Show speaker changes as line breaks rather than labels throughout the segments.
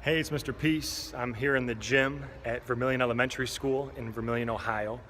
Hey, it's Mr. Peace. I'm here in the gym at Vermilion Elementary School in Vermilion, Ohio,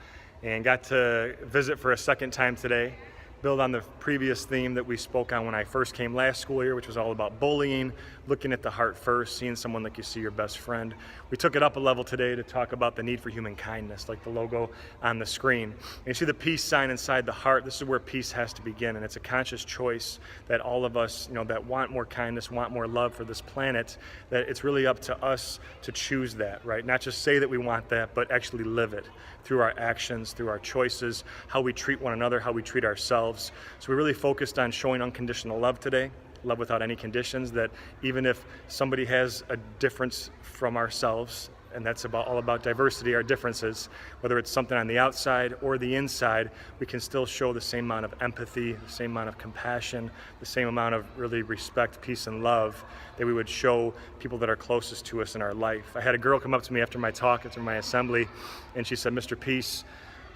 and got to visit for a second time today, build on the previous theme that we spoke on when I first came last school year, which was all about bullying, looking at the heart first, seeing someone like you see your best friend. We took it up a level today to talk about the need for human kindness, like the logo on the screen. And you see the peace sign inside the heart. This is where peace has to begin, and it's a conscious choice that all of us, that want more kindness, want more love for this planet, that it's really up to us to choose that, right? Not just say that we want that, but actually live it through our actions, through our choices, how we treat one another, how we treat ourselves. So we really focused on showing unconditional love today, love without any conditions, that even if somebody has a difference from ourselves, and that's all about diversity, our differences, whether it's something on the outside or the inside, we can still show the same amount of empathy, the same amount of compassion, the same amount of really respect, peace, and love that we would show people that are closest to us in our life. I had a girl come up to me after my talk, after my assembly, and she said, "Mr. Peace,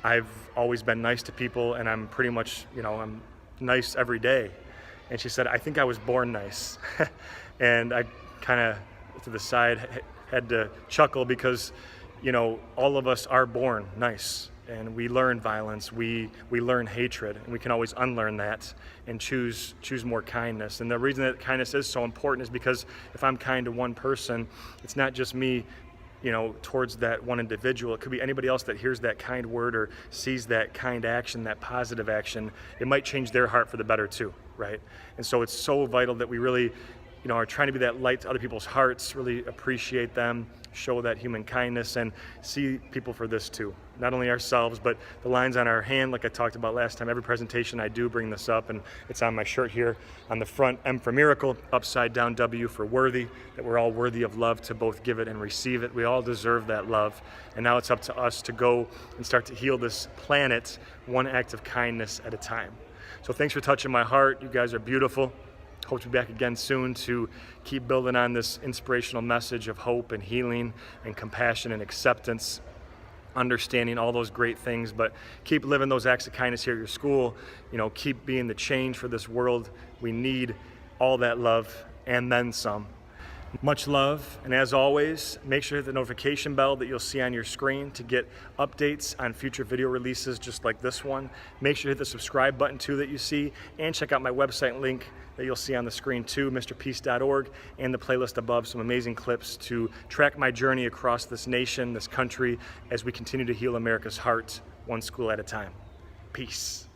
I've always been nice to people, and I'm pretty much, I'm nice every day." And she said, "I think I was born nice." And I kind of, to the side, had to chuckle because, all of us are born nice, and we learn violence, we learn hatred, and we can always unlearn that and choose more kindness. And the reason that kindness is so important is because if I'm kind to one person, it's not just me towards that one individual. It could be anybody else that hears that kind word or sees that kind action, that positive action. It might change their heart for the better too, right? And so it's so vital that we really are trying to be that light to other people's hearts, really appreciate them, show that human kindness, and see people for this too. Not only ourselves, but the lines on our hand, like I talked about last time. Every presentation I do bring this up, and it's on my shirt here. On the front, M for miracle, upside down W for worthy, that we're all worthy of love to both give it and receive it. We all deserve that love, and now it's up to us to go and start to heal this planet one act of kindness at a time. So thanks for touching my heart. You guys are beautiful. Hope to be back again soon to keep building on this inspirational message of hope and healing and compassion and acceptance, understanding all those great things, but keep living those acts of kindness here at your school. Keep being the change for this world. We need all that love and then some. Much love, and as always, make sure to hit the notification bell that you'll see on your screen to get updates on future video releases just like this one. Make sure to hit the subscribe button too that you see, and check out my website link that you'll see on the screen too, mrpeace.org, and the playlist above, some amazing clips to track my journey across this nation, this country, as we continue to heal America's heart, one school at a time. Peace.